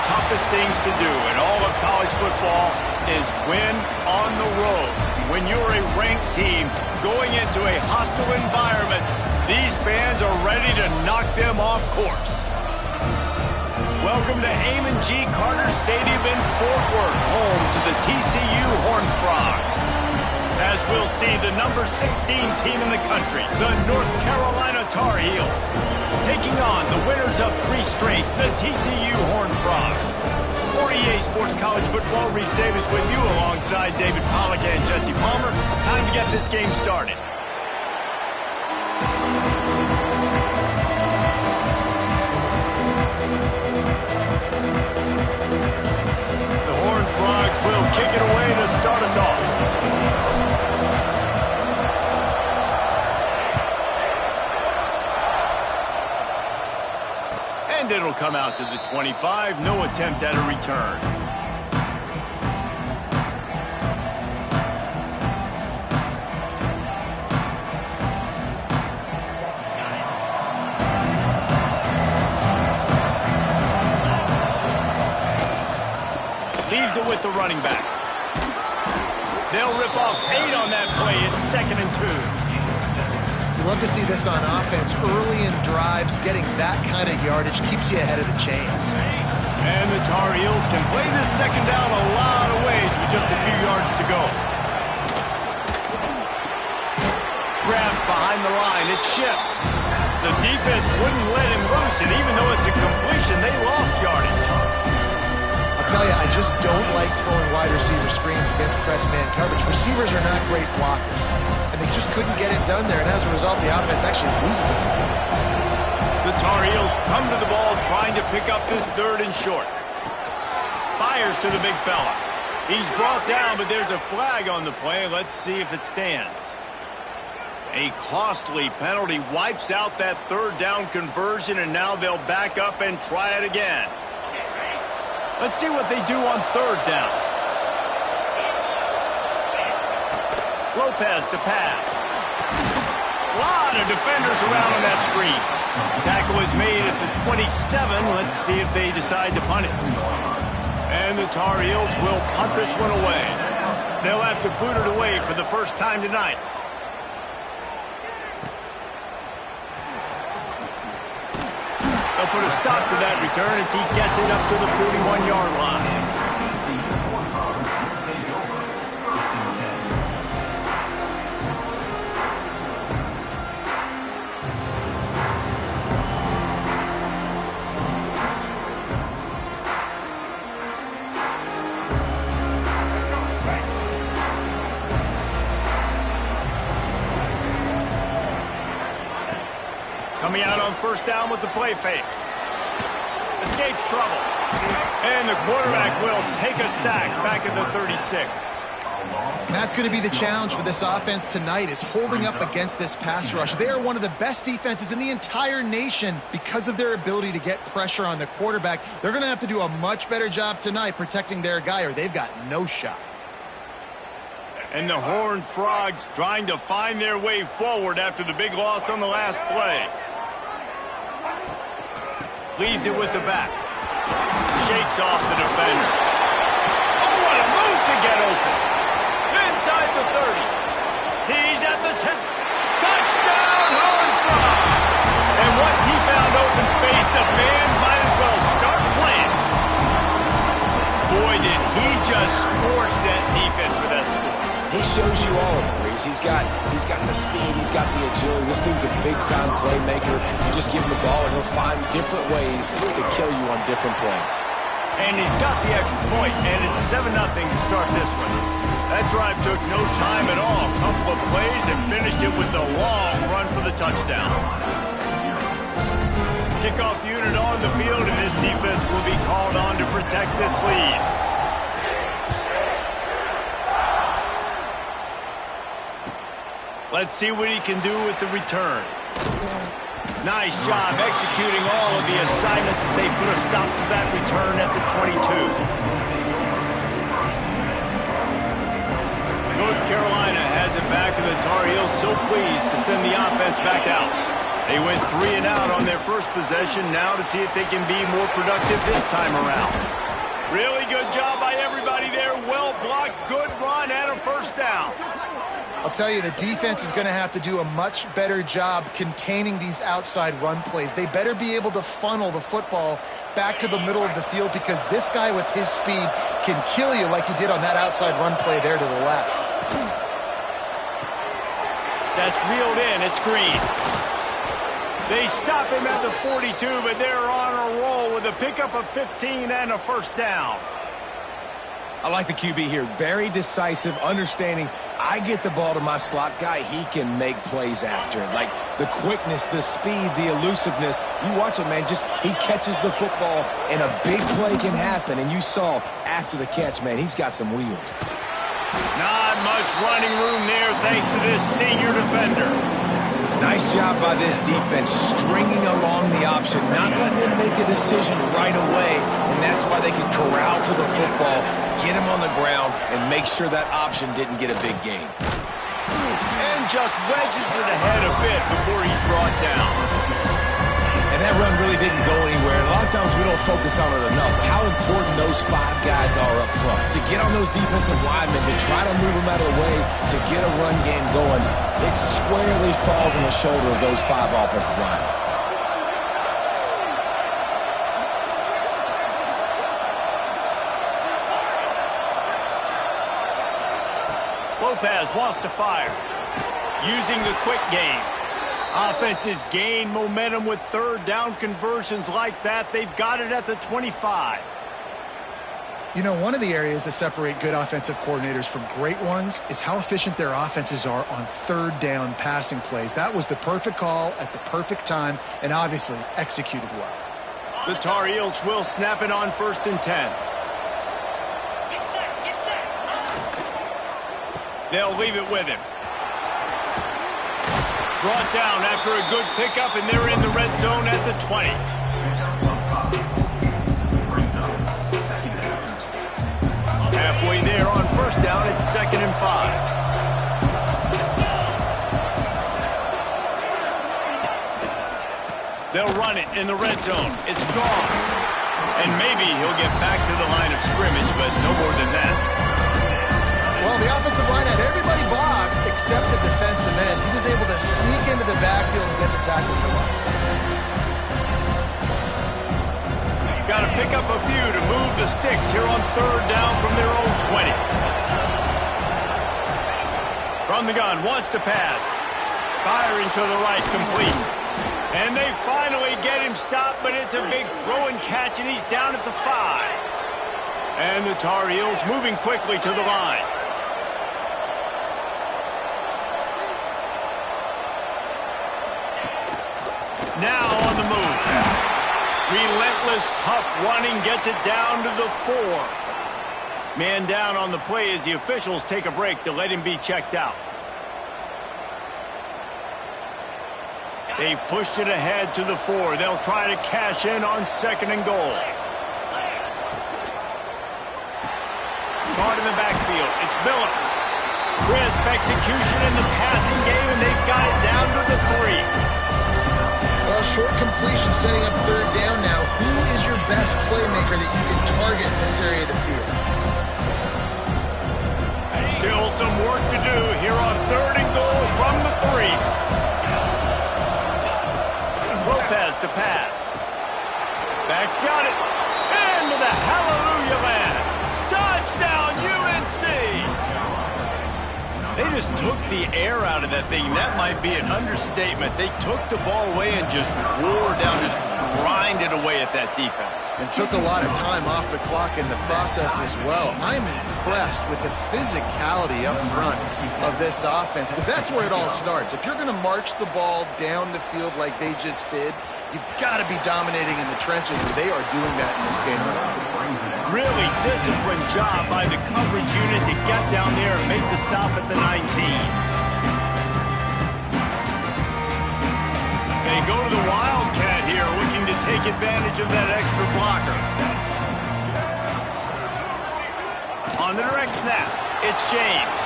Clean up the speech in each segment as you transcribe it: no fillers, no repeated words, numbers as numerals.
toughest things to do in all of college football is win on the road. When you're a ranked team going into a hostile environment, these fans are ready to knock them off course. Welcome to Amon G. Carter Stadium in Fort Worth, home to the TCU Horned Frogs. As we'll see, the number 16 team in the country, the North Carolina Tar Heels, taking on the winners of 3 straight, the TCU Horned Frogs. For EA Sports College Football, Reese Davis with you alongside David Pollack and Jesse Palmer. Time to get this game started. The Horned Frogs will kick it away to start us off. And it'll come out to the 25. No attempt at a return. Leaves it with the running back. They'll rip off 8 on that play. It's 2nd and 2. You love to see this on offense. Early in drives, getting that kind of yardage keeps you ahead of the chains. And the Tar Heels can play this second down a lot of ways with just a few yards to go. Grabbed behind the line. It's shipped. The defense wouldn't let him loose, and even though it's a completion, they lost yardage. I'll tell you, I just don't like throwing wide receiver screens against press man coverage. Receivers are not great blockers, and they just couldn't get it done there, and as a result, the offense actually loses a couple yards. The Tar Heels come to the ball trying to pick up this 3rd and short. Fires to the big fella. He's brought down, but there's a flag on the play. Let's see if it stands. A costly penalty wipes out that 3rd down conversion, and now they'll back up and try it again. Let's see what they do on 3rd down. Lopez to pass. A lot of defenders around on that screen. Tackle is made at the 27. Let's see if they decide to punt it. And the Tar Heels will punt this one away. They'll have to boot it away for the first time tonight. They'll put a stop to that return as he gets it up to the 41-yard line. Coming out on 1st down with the play fake. Escapes trouble. And the quarterback will take a sack back at the 36. And that's going to be the challenge for this offense tonight, is holding up against this pass rush. They are one of the best defenses in the entire nation because of their ability to get pressure on the quarterback. They're going to have to do a much better job tonight protecting their guy, or they've got no shot. And the Horned Frogs trying to find their way forward after the big loss on the last play. Leaves it with the back. Shakes off the defender. Oh, what a move to get open. Inside the 30. He's at the 10. Touchdown, Horned Frogs! And once he found open space, the band might as well start playing. Boy, did he just scorch that defense with that score. He shows you all of it, Reese. He's got the speed, he's got the agility. This dude's a big-time playmaker. You just give him the ball, and he'll find different ways to kill you on different plays. And he's got the extra point, and it's 7-0 to start this one. That drive took no time at all. A couple of plays and finished it with the long run for the touchdown. Kickoff unit on the field, and this defense will be called on to protect this lead. Let's see what he can do with the return. Nice job executing all of the assignments as they put a stop to that return at the 22. North Carolina has it back, and the Tar Heels so pleased to send the offense back out. They went 3 and out on their first possession, now to see if they can be more productive this time around. Really good job by everybody there. Well blocked, good run, and a first down. I'll tell you, the defense is going to have to do a much better job containing these outside run plays. They better be able to funnel the football back to the middle of the field, because this guy with his speed can kill you like he did on that outside run play there to the left. That's reeled in. It's Green. They stop him at the 42, but they're on a roll with a pickup of 15 and a first down. I like the QB here. Very decisive, understanding I get the ball to my slot guy, he can make plays after it. Like the quickness, the speed, the elusiveness. You watch it, man, just he catches the football and a big play can happen. And you saw after the catch, man, he's got some wheels. Not much running room there thanks to this senior defender. Nice job by this defense stringing along the option, not letting them make a decision right away, and that's why they could corral to the football, get him on the ground, and make sure that option didn't get a big gain. And just wedges it ahead a bit before he's brought down. And that run really didn't go anywhere. A lot of times we don't focus on it enough. How important those 5 guys are up front. To get on those defensive linemen, to try to move them out of the way, to get a run game going, it squarely falls on the shoulder of those 5 offensive linemen. Lopez wants to fire, using the quick game. Offenses gain momentum with third down conversions like that. They've got it at the 25. You know, one of the areas that separate good offensive coordinators from great ones is how efficient their offenses are on third down passing plays. That was the perfect call at the perfect time and obviously executed well. The Tar Heels will snap it on 1st and 10. They'll leave it with him. Brought down after a good pickup, and they're in the red zone at the 20. Halfway there on 1st down, it's 2nd and 5. They'll run it in the red zone. It's gone. And maybe he'll get back to the line of scrimmage, but no more than that. Well, the offensive line had everybody blocked except the defensive end. He was able to sneak into the backfield and get the tackle for loss. Got to pick up a few to move the sticks here on 3rd down from their own 20. From the gun, wants to pass. Firing to the right, complete. And they finally get him stopped, but it's a big throw and catch, and he's down at the 5. And the Tar Heels moving quickly to the line. Now on the move. Relentless, tough running gets it down to the 4. Man down on the play as the officials take a break to let him be checked out. They've pushed it ahead to the 4. They'll try to cash in on 2nd and goal. Caught in the backfield. It's Billups. Crisp execution in the passing game, and they've got it down to the 3. Well, short completion setting up 3rd down now. Who is your best playmaker that you can target in this area of the field? Still some work to do here on 3rd and goal from the 3. Lopez to pass. Back's got it. Into the hallelujah land. Touchdown, UNC! They just took the air out of that thing. That might be an understatement. They took the ball away and just wore down, just grinded away at that defense. And took a lot of time off the clock in the process as well. I'm impressed with the physicality up front of this offense, because that's where it all starts. If you're going to march the ball down the field like they just did, you've got to be dominating in the trenches, and they are doing that in this game. Really disciplined job by the coverage unit to get down there and make the stop at the 19. They go to the Wildcat here, looking to take advantage of that extra blocker. On the direct snap, it's James.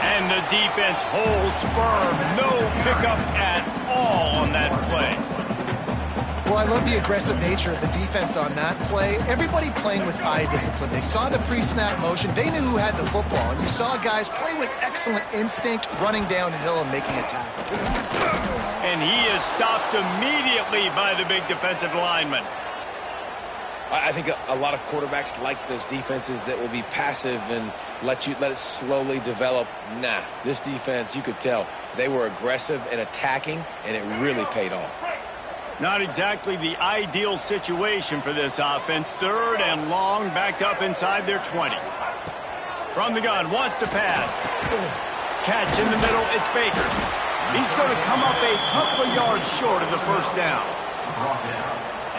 And the defense holds firm. No pickup at all on that play. Well, I love the aggressive nature of the defense on that play. Everybody playing with eye discipline. They saw the pre-snap motion. They knew who had the football. And you saw guys play with excellent instinct, running downhill and making a tackle. And he is stopped immediately by the big defensive lineman. I think a lot of quarterbacks like those defenses that will be passive and let it slowly develop. Nah, this defense, you could tell, they were aggressive and attacking, and it really paid off. Not exactly the ideal situation for this offense. 3rd and long, backed up inside their 20. From the gun, wants to pass. Catch in the middle, it's Baker. He's going to come up a couple of yards short of the first down.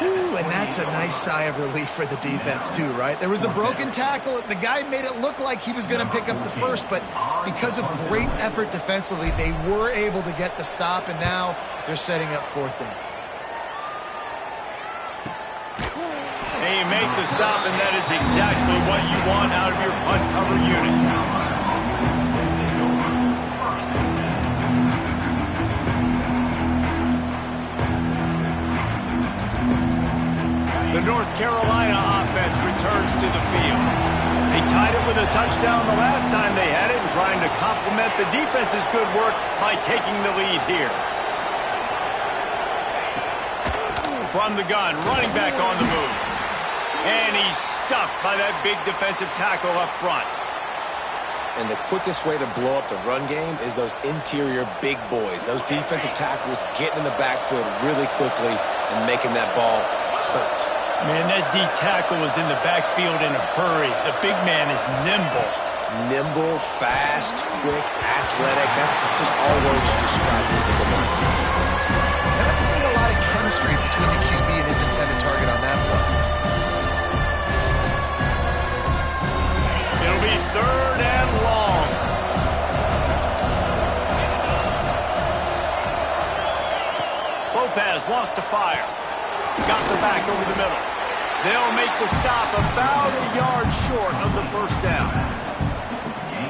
Ooh, and that's a nice sigh of relief for the defense too, right? There was a broken tackle. The guy made it look like he was going to pick up the first, but because of great effort defensively, they were able to get the stop, and now they're setting up 4th down. They make the stop, and that is exactly what you want out of your punt cover unit. The North Carolina offense returns to the field. They tied it with a touchdown the last time they had it and trying to complement the defense's good work by taking the lead here. From the gun, running back on the move. And he's stuffed by that big defensive tackle up front. And the quickest way to blow up the run game is those interior big boys. Those defensive tackles getting in the backfield really quickly and making that ball hurt. Man, that D tackle was in the backfield in a hurry. The big man is nimble. Nimble, fast, quick, athletic. That's just all words to describe defensive line. Not seeing a lot of chemistry between the QB and his intended target on that play. It'll be 3rd and long. Lopez wants to fire. Got the back over the middle. They'll make the stop about a yard short of the first down.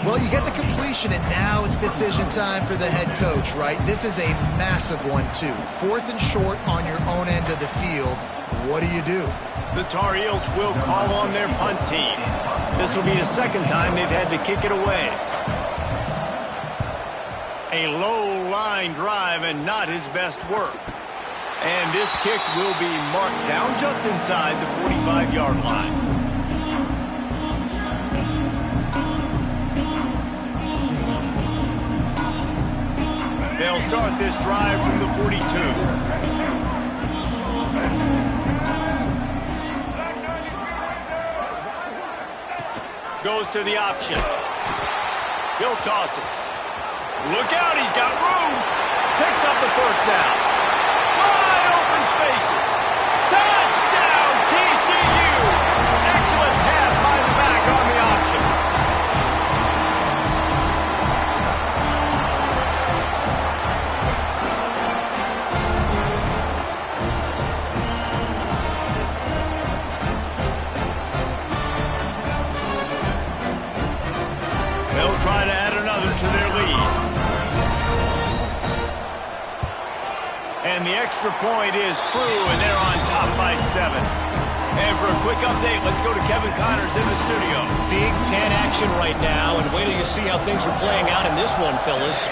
Well, you get the completion, and now it's decision time for the head coach, right? This is a massive one, too. 4th and short on your own end of the field. What do? The Tar Heels will call on their punt team. This will be the 2nd time they've had to kick it away. A low line drive and not his best work. And this kick will be marked down just inside the 45-yard line. They'll start this drive from the 42. Goes to the option. He'll toss it. Look out, he's got room. Picks up the first down. Wide open spaces. Touchdown, TCU. Excellent pass by the back on the option. They'll try to add another to their lead. And the extra point is true, and they're on top by 7. And for a quick update, let's go to Kevin Connors in the studio. Big Ten action right now, and wait till you see how things are playing out in this one, fellas.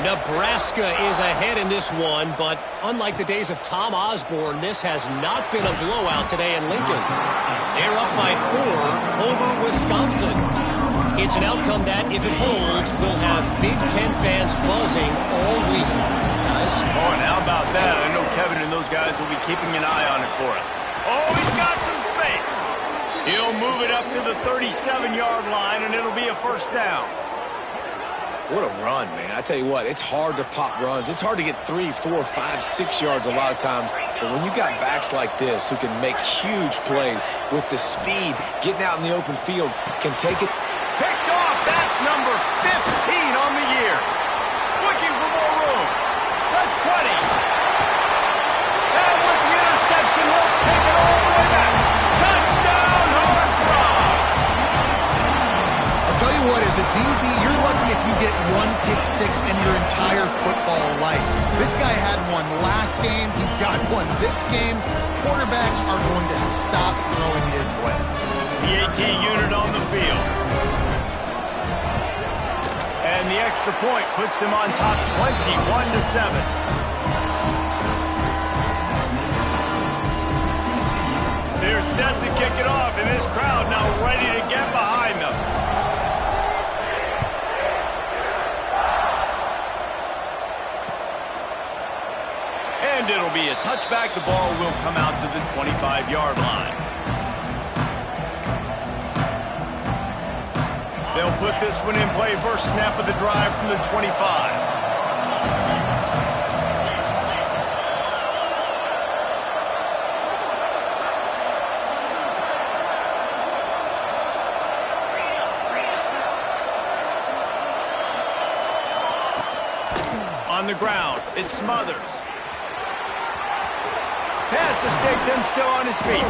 Nebraska is ahead in this one, but unlike the days of Tom Osborne, this has not been a blowout today in Lincoln. They're up by 4 over Wisconsin. It's an outcome that, if it holds, will have Big Ten fans buzzing all week. Guys? Oh, and how about that? I know Kevin and those guys will be keeping an eye on it for us. Oh, he's got some space. He'll move it up to the 37-yard line, and it'll be a first down. What a run, man. I tell you what, it's hard to pop runs. It's hard to get 3, 4, 5, 6 yards a lot of times. But when you got backs like this who can make huge plays with the speed, getting out in the open field, can take it. Picked off. That's number 15 on the year. Looking for more room. The 20. And with the interception, he'll take it all the way back. Touchdown, Horned Frog. I'll tell you what, as a DB, you're lucky if you get pick six in your entire football life. This guy had one last game. He's got one this game. Quarterbacks are going to stop throwing his way. The AT unit on the field. And the extra point puts them on top 21-7. They're set to kick it off, and this crowd now ready to get behind them. And it'll be a touchback. The ball will come out to the 25-yard line. They'll put this one in play. First snap of the drive from the 25. On the ground, it's Smothers. Pass the sticks and still on his feet.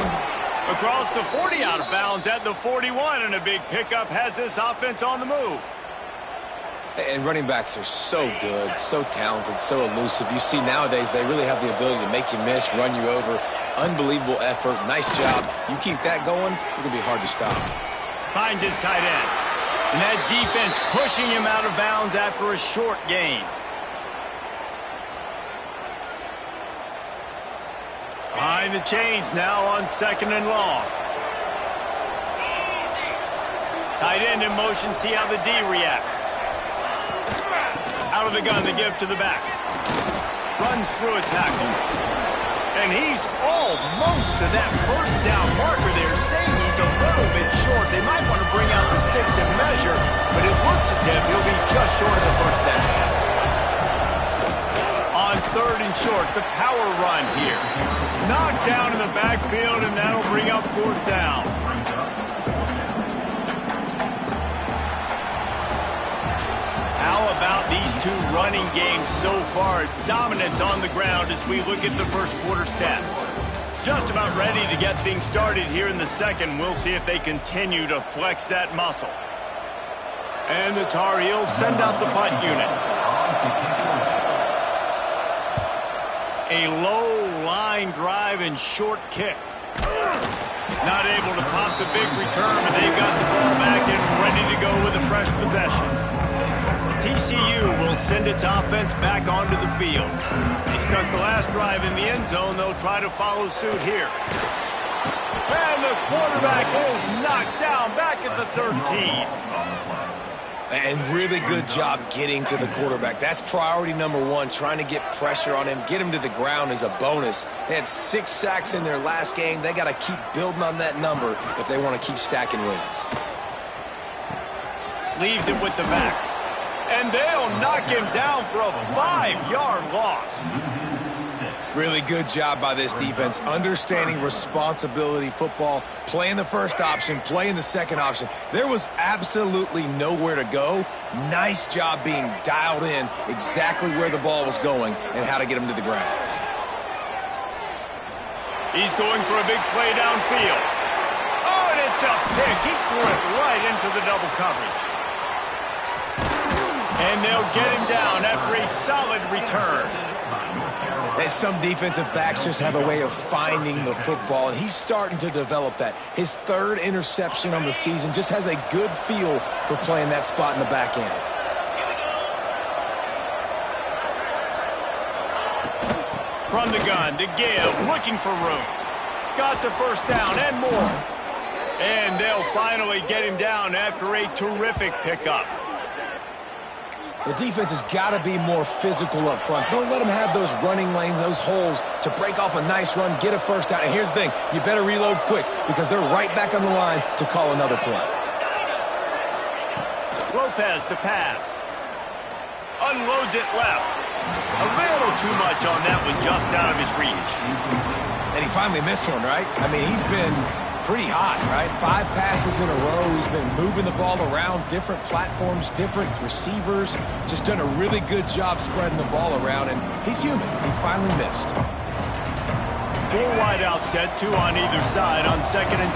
Across the 40, out of bounds at the 41, and a big pickup has this offense on the move. And running backs are so good, so talented, so elusive. You see nowadays they really have the ability to make you miss, run you over. Unbelievable effort. Nice job. You keep that going, it's going to be hard to stop. Finds his tight end. And that defense pushing him out of bounds after a short gain. Behind the chains now on 2nd and long. Tight end in motion, see how the D reacts. Out of the gun, the give to the back. Runs through a tackle. And he's almost to that first down marker there, saying he's a little bit short. They might want to bring out the sticks and measure, but it looks as if he'll be just short of the first down. On 3rd and short, the power run here. Knocked down in the backfield, and that'll bring up 4th down. How about these two running games so far? Dominance on the ground as we look at the first quarter stats. Just about ready to get things started here in the second. We'll see if they continue to flex that muscle. And the Tar Heels send out the punt unit. A low line drive and short kick. Not able to pop the big return, but they've got the ball back and ready to go with a fresh possession. TCU will send its offense back onto the field. They start the last drive in the end zone. They'll try to follow suit here. And the quarterback is knocked down back at the 13. And really good job getting to the quarterback. That's priority number one, trying to get pressure on him. Get him to the ground is a bonus. They had 6 sacks in their last game. They got to keep building on that number if they want to keep stacking wins. Leaves it with the back. And they'll knock him down for a 5-yard loss. Really good job by this defense, understanding responsibility football, playing the first option, playing the second option. There was absolutely nowhere to go. Nice job being dialed in exactly where the ball was going and how to get him to the ground. He's going for a big play downfield. Oh, and it's a pick. He threw it right into the double coverage. And they'll get him down after a solid return. And some defensive backs just have a way of finding the football, and he's starting to develop that. His 3rd interception on the season, just has a good feel for playing that spot in the back end. From the gun to give, looking for room. Got the first down and more. And they'll finally get him down after a terrific pickup. The defense has got to be more physical up front. Don't let them have those running lanes, those holes to break off a nice run, get a first down. And here's the thing, you better reload quick because they're right back on the line to call another play. Lopez to pass. Unloads it left. A little too much on that one, just out of his reach. And he finally missed one, right? I mean, he's been pretty hot, right? 5 passes in a row. He's been moving the ball around, different platforms, different receivers. Just done a really good job spreading the ball around, and he's human. He finally missed. 4 wide out set, 2 on either side on 2nd and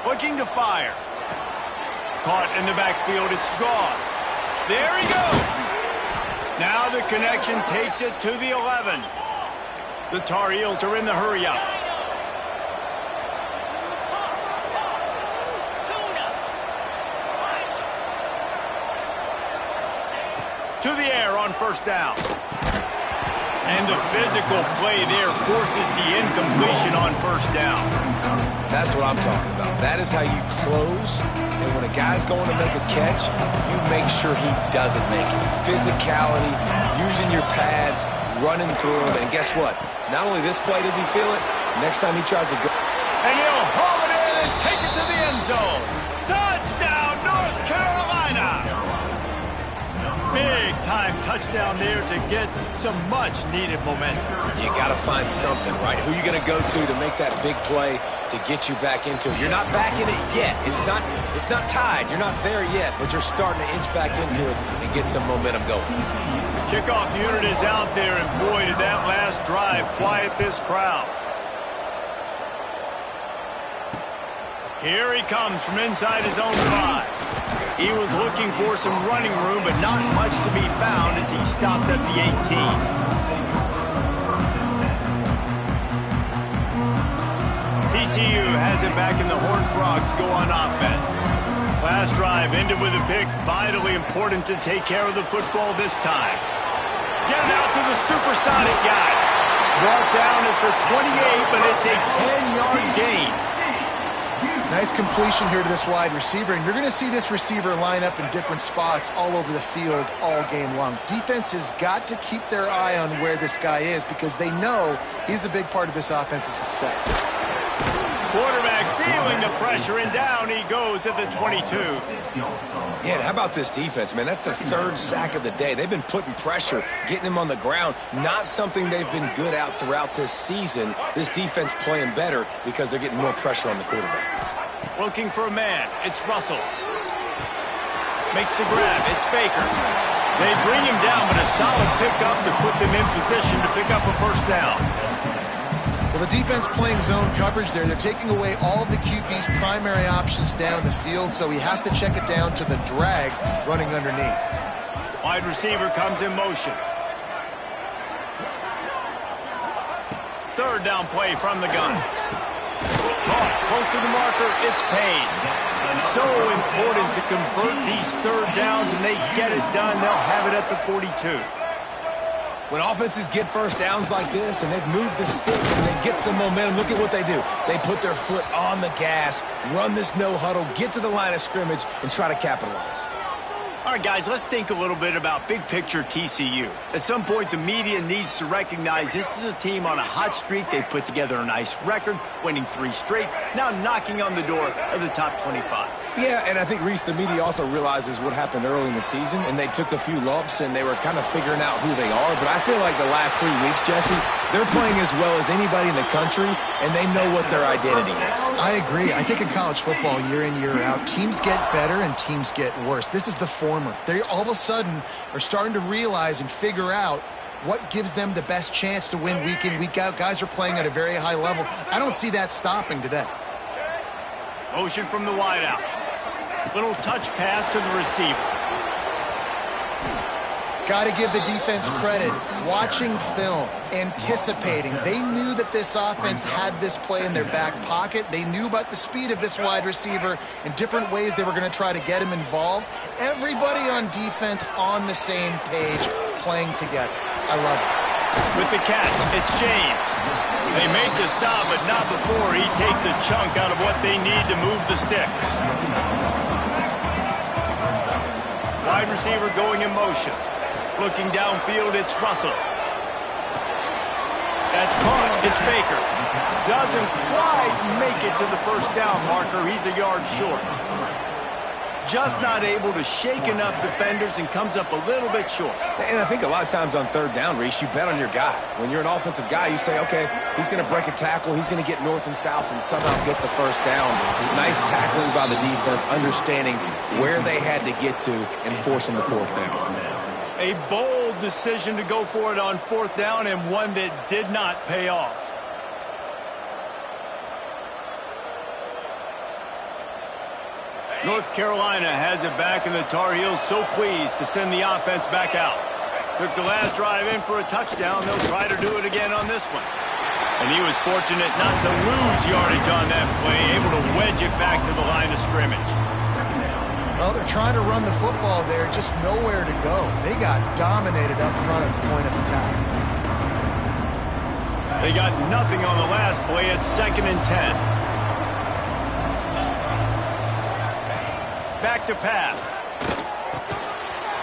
10. Looking to fire. caught in the backfield. It's Gauze. There he goes. Now the connection takes it to the 11. The Tar Heels are in the hurry-up. To the air on first down. And the physical play there forces the incompletion on first down. That's what I'm talking about. That is how you close. And when a guy's going to make a catch, you make sure he doesn't make it. Physicality, using your pads, running through them. And guess what? Not only this play does he feel it, next time he tries to go. And he'll haul it in and take it to the end zone. Touchdown, North Carolina! Big-time touchdown there to get some much-needed momentum. You got to find something, right? Who are you going to go to make that big play to get you back into it? You're not back in it yet. It's not tied. You're not there yet, but you're starting to inch back into it and get some momentum going. The kickoff unit is out there, and boy, did that last drive quiet this crowd. Here he comes from inside his own 5. He was looking for some running room, but not much to be found as he stopped at the 18. TCU has it back in the Horned Frogs go on offense. Last drive ended with a pick. Vitally important to take care of the football this time. Getting out to the supersonic guy. Brought down at the 28, but it's a 10-yard gain. Nice completion here to this wide receiver, and you're going to see this receiver line up in different spots all over the field all game long. Defense has got to keep their eye on where this guy is because they know he's a big part of this offense's success. Quarterback feeling the pressure, and down he goes at the 22. Yeah, and how about this defense, man? That's the 3rd sack of the day. They've been putting pressure, getting him on the ground. Not something they've been good at throughout this season. This defense playing better because they're getting more pressure on the quarterback. Looking for a man. It's Russell. Makes the grab. It's Baker. They bring him down, but a solid pickup to put them in position to pick up a first down. Well, the defense playing zone coverage there. They're taking away all of the QB's primary options down the field, so he has to check it down to the drag running underneath. Wide receiver comes in motion. 3rd down play from the gun. Caught close to the marker. It's Payne. So important to convert these 3rd downs, and they get it done. They'll have it at the 42. When offenses get first downs like this and they've moved the sticks and they get some momentum, look at what they do. They put their foot on the gas, run this no huddle, get to the line of scrimmage, and try to capitalize. All right, guys, let's think a little bit about big picture TCU. At some point, the media needs to recognize this is a team on a hot streak. They've put together a nice record, winning 3 straight, now knocking on the door of the top 25. Yeah, and I think, Reese, the media also realizes what happened early in the season, and they took a few lumps, and they were kind of figuring out who they are. But I feel like the last 3 weeks, Jesse, they're playing as well as anybody in the country, and they know what their identity is. I agree. I think in college football, year in, year out, teams get better and teams get worse. This is the former. They all of a sudden are starting to realize and figure out what gives them the best chance to win week in, week out. Guys are playing at a very high level. I don't see that stopping today. Motion from the wideout. Little touch pass to the receiver. Got to give the defense credit. Watching film, anticipating. They knew that this offense had this play in their back pocket. They knew about the speed of this wide receiver and different ways they were going to try to get him involved. Everybody on defense on the same page, playing together. I love it. With the catch, it's James. They make the stop, but not before he takes a chunk out of what they need to move the sticks. Wide receiver going in motion. Looking downfield, it's Russell. That's caught. It's Baker. Doesn't quite make it to the first down marker. He's a yard short. Just not able to shake enough defenders and comes up a little bit short. And I think a lot of times on 3rd down, Reese, you bet on your guy. When you're an offensive guy, you say, okay, he's going to break a tackle, he's going to get north and south and somehow get the first down. Nice tackling by the defense, understanding where they had to get to and forcing the 4th down. A bold decision to go for it on 4th down, and one that did not pay off. North Carolina has it back, and the Tar Heels so pleased to send the offense back out. Took the last drive in for a touchdown. They'll try to do it again on this one. And he was fortunate not to lose yardage on that play, able to wedge it back to the line of scrimmage. Well, they're trying to run the football there, just nowhere to go. They got dominated up front at the point of attack. They got nothing on the last play at 2nd and 10. Back to pass.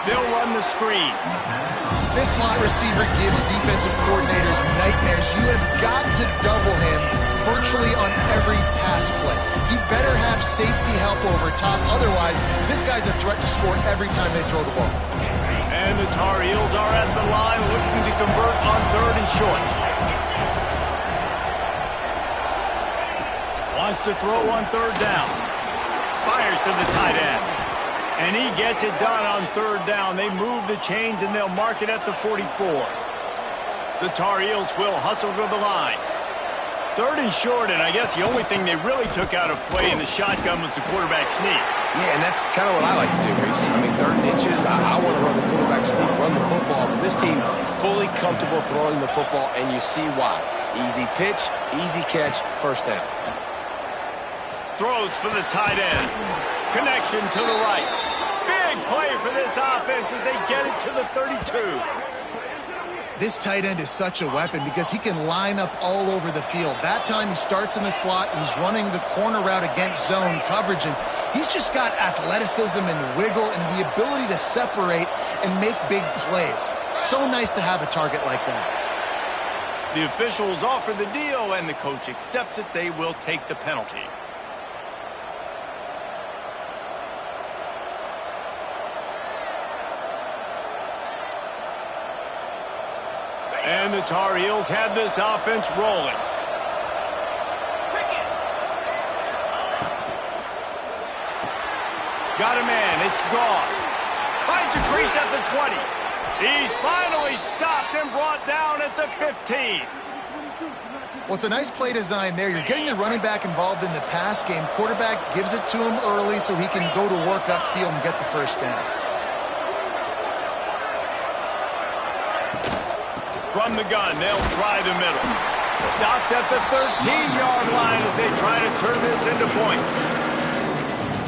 They'll run the screen. This slot receiver gives defensive coordinators nightmares. You have got to double him virtually on every pass play. He better have safety help over top. Otherwise, this guy's a threat to score every time they throw the ball. And the Tar Heels are at the line looking to convert on 3rd and short. Wants to throw on 3rd down. Fires to the tight end. And he gets it done on 3rd down. They move the chains, and they'll mark it at the 44. The Tar Heels will hustle to the line. 3rd and short, and I guess the only thing they really took out of play in the shotgun was the quarterback sneak. Yeah, and that's kind of what I like to do, Reese. I mean, 3rd and inches, I want to run the quarterback sneak, run the football. But this team fully comfortable throwing the football, and you see why. Easy pitch, easy catch, 1st down. Throws for the tight end. Connection to the right. Big play for this offense as they get it to the 32. This tight end is such a weapon because he can line up all over the field. That time he starts in the slot. He's running the corner route against zone coverage, and he's just got athleticism and wiggle and the ability to separate and make big plays. It's so nice to have a target like that. The officials offer the deal, and the coach accepts it. They will take the penalty. And the Tar Heels have this offense rolling. Got a man. It's Gauze. Finds a crease at the 20. He's finally stopped and brought down at the 15. Well, it's a nice play design there. You're getting the running back involved in the pass game. Quarterback gives it to him early so he can go to work upfield and get the 1st down. From the gun, they'll try the middle. Stopped at the 13-yard line as they try to turn this into points.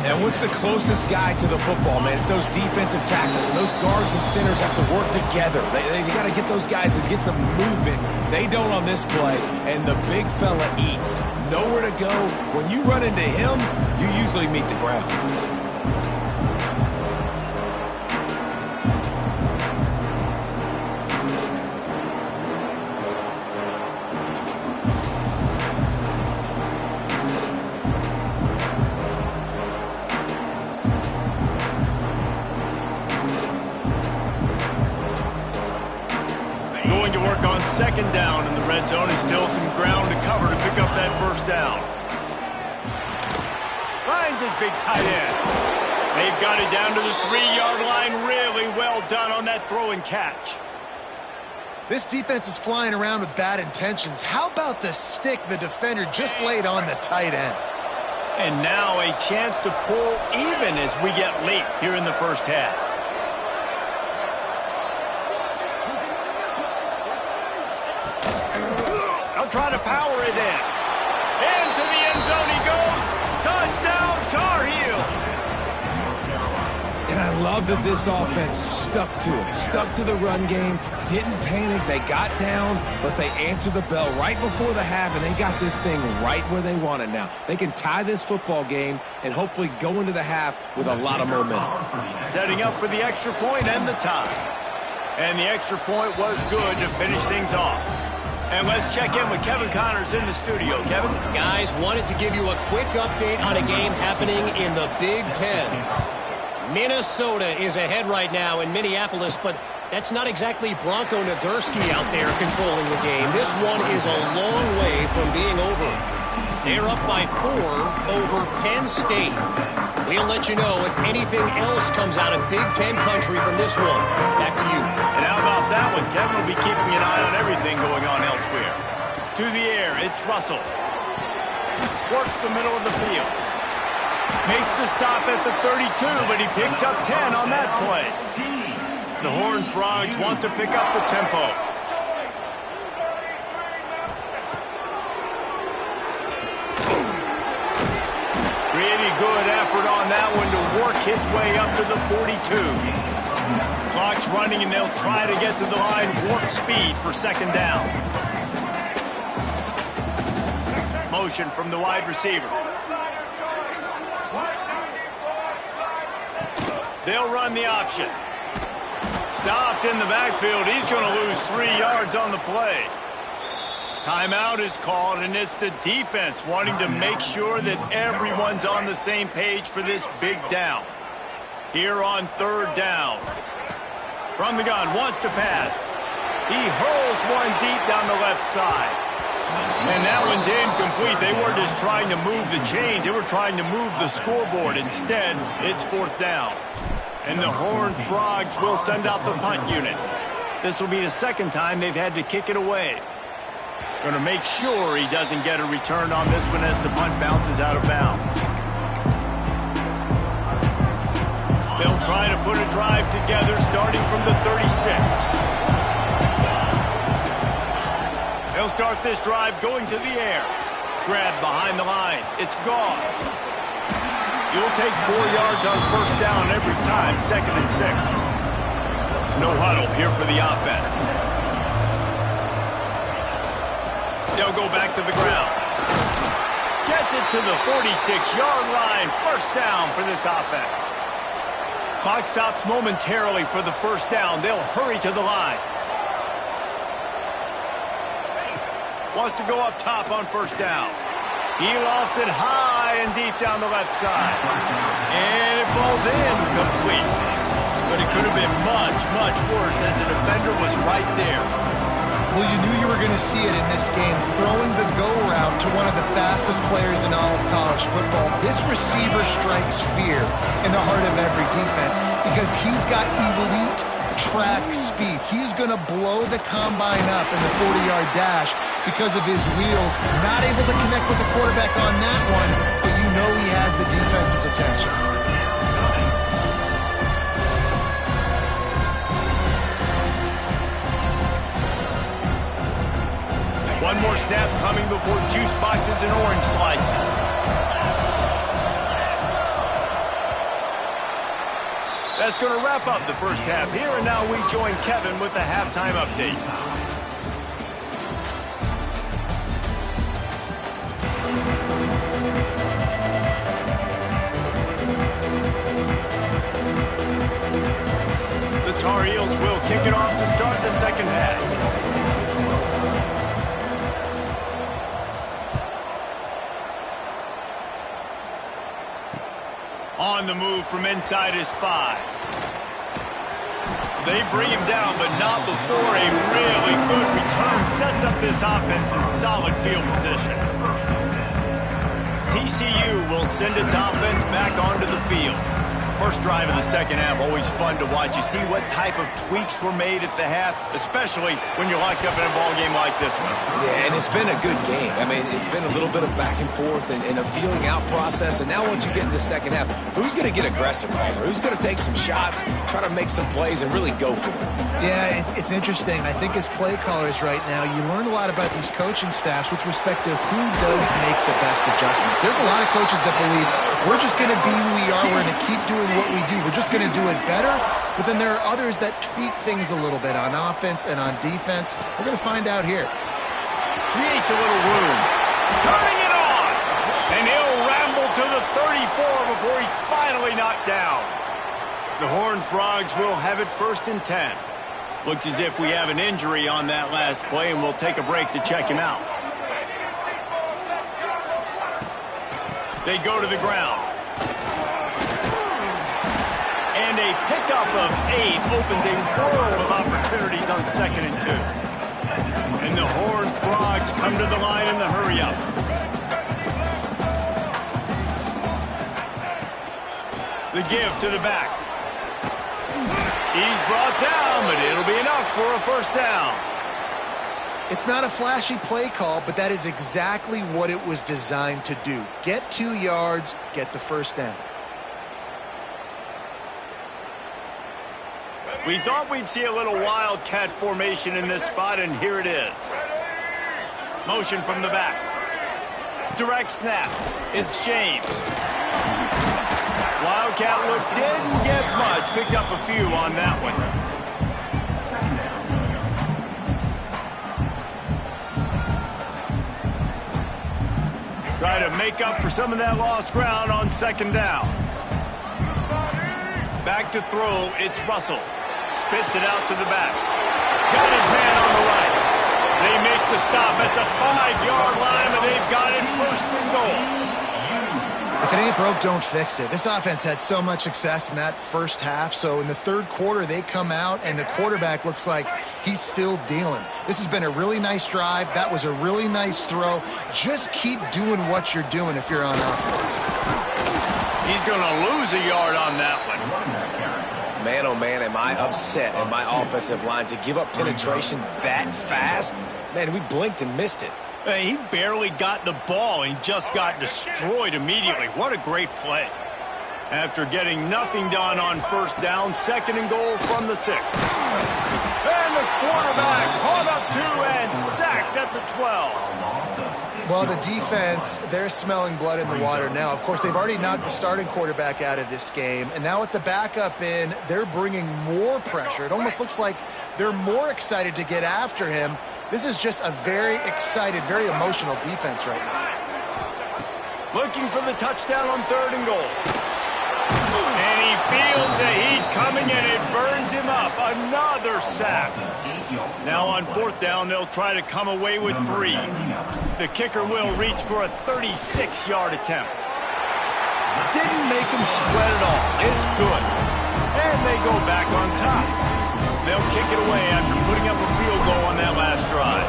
And what's the closest guy to the football, man? It's those defensive tackles, and those guards and centers have to work together. They got to get those guys and get some movement. They don't on this play, and the big fella eats. Nowhere to go. When you run into him, you usually meet the ground. Going to work on 2nd down in the red zone, and still some ground to cover to pick up that 1st down. Finds his big tight end. They've got it down to the 3-yard line. Really well done on that throw and catch. This defense is flying around with bad intentions. How about the stick the defender just laid on the tight end? And now a chance to pull even as we get late here in the 1st half. Try to power it in. Into the end zone he goes. Touchdown, Tar Heels. And I love that this offense stuck to it. Stuck to the run game. Didn't panic. They got down, but they answered the bell right before the half, and they got this thing right where they want it now. They can tie this football game and hopefully go into the half with a lot of momentum. Setting up for the extra point and the tie. And the extra point was good to finish things off. And let's check in with Kevin Connors in the studio. Kevin? Guys, wanted to give you a quick update on a game happening in the Big Ten. Minnesota is ahead right now in Minneapolis, but that's not exactly Bronco Nagurski out there controlling the game. This one is a long way from being over. They're up by 4 over Penn State. We'll let you know if anything else comes out of Big Ten country from this one. Back to you. And how about that one? Kevin will be keeping an eye on everything going on elsewhere. To the air, it's Russell. Works the middle of the field. Makes the stop at the 32, but he picks up 10 on that play. The Horned Frogs want to pick up the tempo. Pretty good effort on that one to work his way up to the 42. Clock's running, and they'll try to get to the line warp speed for second down. Motion from the wide receiver. They'll run the option. Stopped in the backfield. He's going to lose 3 yards on the play. Timeout is called, and it's the defense wanting to make sure that everyone's on the same page for this big down. Here on third down. From the gun, wants to pass. He hurls one deep down the left side. And that one's incomplete. They weren't just trying to move the chains. They were trying to move the scoreboard. Instead, it's fourth down. And the Horned Frogs will send out the punt unit. This will be the second time they've had to kick it away. Going to make sure he doesn't get a return on this one as the punt bounces out of bounds. They'll try to put a drive together starting from the 36. They'll start this drive going to the air. Grab behind the line. It's Gauze. You'll take 4 yards on first down every time, 2nd and 6. No huddle here for the offense. They'll go back to the ground. Gets it to the 46-yard line. First down for this offense. Clock stops momentarily for the first down. They'll hurry to the line. Wants to go up top on first down. He lofts it high and deep down the left side. And it falls incomplete. But it could have been much, much worse as the defender was right there. Well, you knew you were going to see it in this game, throwing the go route to one of the fastest players in all of college football. This receiver strikes fear in the heart of every defense because he's got elite track speed. He's going to blow the combine up in the 40-yard dash because of his wheels. Not able to connect with the quarterback on that one, but you know he has the defense's attention. One more snap coming before juice boxes and orange slices. That's going to wrap up the first half here, and now we join Kevin with the halftime update. The Tar Heels will kick it off to start the second half. On the move from inside his 5. They bring him down, but not before a really good return sets up this offense in solid field position. TCU will send its offense back onto the field. First drive of the second half, always fun to watch. You see what type of tweaks were made at the half, especially when you're locked up in a ball game like this one. Yeah, and it's been a good game. I mean, it's been a little bit of back and forth and a feeling out process. And now once you get in the second half, who's going to get aggressive, Palmer? Who's going to take some shots, try to make some plays, and really go for it? Yeah, it's interesting. I think as play callers right now, you learn a lot about these coaching staffs with respect to who does make the best adjustments. There's a lot of coaches that believe we're just going to be who we are. We're going to keep doing what we do. We're just going to do it better. But then there are others that tweak things a little bit on offense and on defense. We're going to find out here. Creates a little room. Turning it on. And he'll ramble to the 34 before he's finally knocked down. The Horned Frogs will have it 1st and 10. Looks as if we have an injury on that last play, and we'll take a break to check him out. They go to the ground. And a pickup of 8 opens a world of opportunities on 2nd and 2. And the Horned Frogs come to the line in the hurry-up. The give to the back. He's brought down, but it'll be enough for a first down. It's not a flashy play call, but that is exactly what it was designed to do. Get 2 yards, get the first down. We thought we'd see a little wildcat formation in this spot, and here it is. Motion from the back. Direct snap. It's James. Wildcat look didn't get much. Picked up a few on that one. Try to make up for some of that lost ground on second down. Back to throw. It's Russell. Spits it out to the back. Got his man on the right. They make the stop at the 5-yard line, and they've got it first and goal. If it ain't broke, don't fix it. This offense had so much success in that first half, so in the third quarter, they come out, and the quarterback looks like he's still dealing. This has been a really nice drive. That was a really nice throw. Just keep doing what you're doing if you're on offense. He's going to lose a yard on that one. Man, oh man, am I upset at my offensive line to give up penetration that fast? Man, we blinked and missed it. Hey, he barely got the ball and just got destroyed immediately. What a great play. After getting nothing done on first down, second and goal from the 6. And the quarterback caught up 2 and sacked at the 12. Well, the defense, they're smelling blood in the water now. Of course, they've already knocked the starting quarterback out of this game. And now with the backup in, they're bringing more pressure. It almost looks like they're more excited to get after him. This is just a very excited, very emotional defense right now. Looking for the touchdown on third and goal. And he feels the heat coming, and it burns him up. Another sack. Now on fourth down, they'll try to come away with 3. The kicker will reach for a 36-yard attempt. Didn't make him sweat at all. It's good. And they go back on top. They'll kick it away after putting up a field goal on that last drive.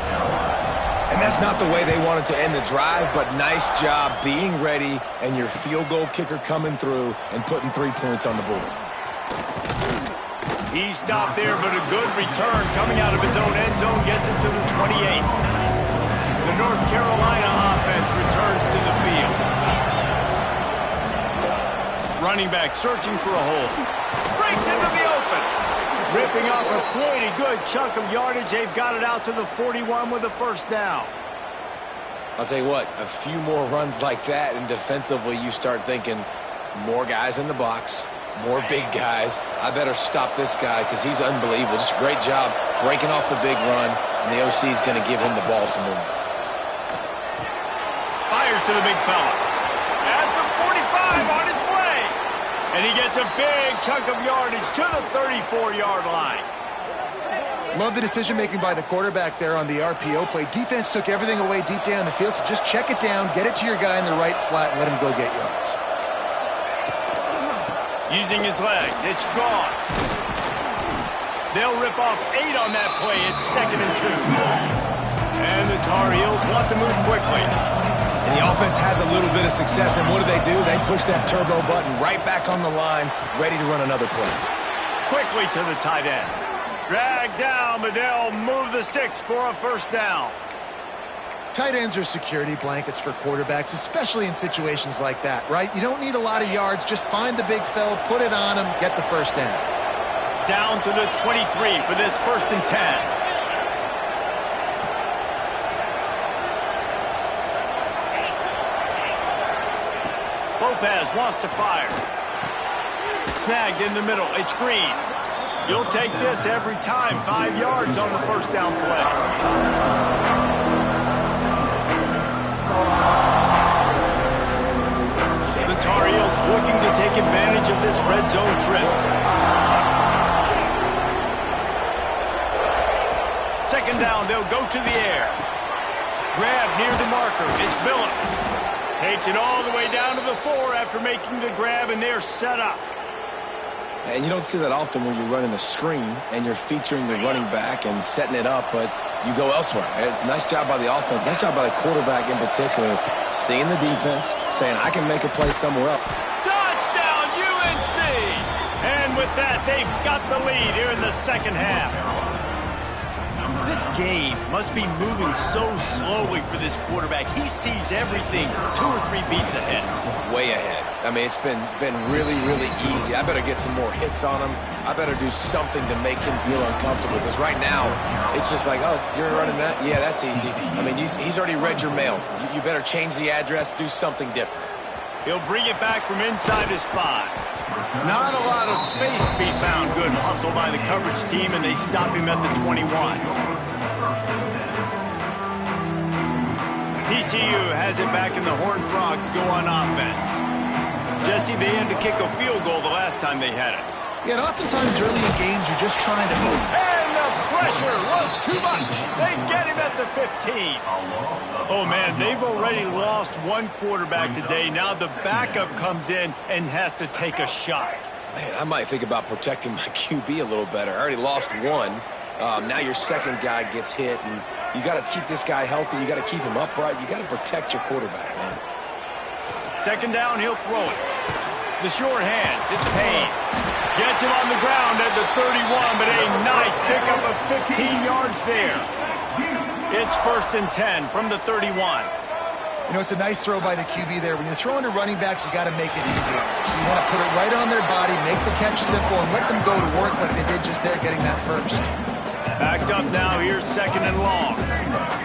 And that's not the way they wanted to end the drive, but nice job being ready and your field goal kicker coming through and putting 3 points on the board. He stopped there, but a good return coming out of his own end zone gets him to the 28. The North Carolina offense returns to the field. Running back searching for a hole. Breaks into the open. Ripping off a pretty good chunk of yardage. They've got it out to the 41 with a first down. I'll tell you what, a few more runs like that, and defensively you start thinking more guys in the box, more big guys. I better stop this guy because he's unbelievable. Just a great job breaking off the big run, and the OC is going to give him the ball some more. Fires to the big fella. At the 45 on its way. And he gets a big chunk of yardage to the 34-yard line. Love the decision-making by the quarterback there on the RPO play. Defense took everything away deep down the field, so just check it down, get it to your guy in the right flat, and let him go get yards. Using his legs, it's Gauze. They'll rip off 8 on that play. It's 2nd and 2. And the Tar Heels want to move quickly. And the offense has a little bit of success, and what do? They push that turbo button right back on the line, ready to run another play. Quickly to the tight end. Dragged down, but they'll move the sticks for a first down. Tight ends are security blankets for quarterbacks, especially in situations like that, right? You don't need a lot of yards. Just find the big fella, put it on him, get the first down. Down to the 23 for this 1st and 10. Lopez wants to fire. Snagged in the middle. It's Green. You'll take this every time. 5 yards on the first down play. The Tar Heels looking to take advantage of this red zone trip. 2nd down, they'll go to the air. Grab near the marker. It's Billups. Takes it all the way down to the 4 after making the grab, and they're set up. And you don't see that often when you're running a screen and you're featuring the running back and setting it up, but you go elsewhere. It's a nice job by the offense, nice job by the quarterback in particular, seeing the defense, saying, I can make a play somewhere else. Touchdown, UNC! And with that, they've got the lead here in the second half. This game must be moving so slowly for this quarterback. He sees everything 2 or 3 beats ahead. Way ahead. I mean, it's been really, really easy. I better get some more hits on him. I better do something to make him feel uncomfortable, because right now, it's just like, oh, you're running that? Yeah, that's easy. I mean, he's already read your mail. You better change the address, do something different. He'll bring it back from inside his 5. Not a lot of space to be found. Good hustle by the coverage team, and they stop him at the 21. TCU has it back, and the Horned Frogs go on offense. Jesse, they had to kick a field goal the last time they had it. Yeah, and oftentimes early in games, you're just trying to move. And the pressure was too much. They get him at the 15. Oh, man, they've already lost one quarterback today. Now the backup comes in and has to take a shot. Man, I might think about protecting my QB a little better. I already lost one. Now your second guy gets hit, and you got to keep this guy healthy. You got to keep him upright. You got to protect your quarterback, man. Second down, he'll throw it. The short hands, it's Payne. Gets him on the ground at the 31, but a nice pickup of 15 yards there. It's 1st and 10 from the 31. You know, it's a nice throw by the QB there. When you're throwing to running backs, you got to make it easy. So you want to put it right on their body, make the catch simple, and let them go to work like they did just there, getting that first. Backed up now, here's 2nd and long.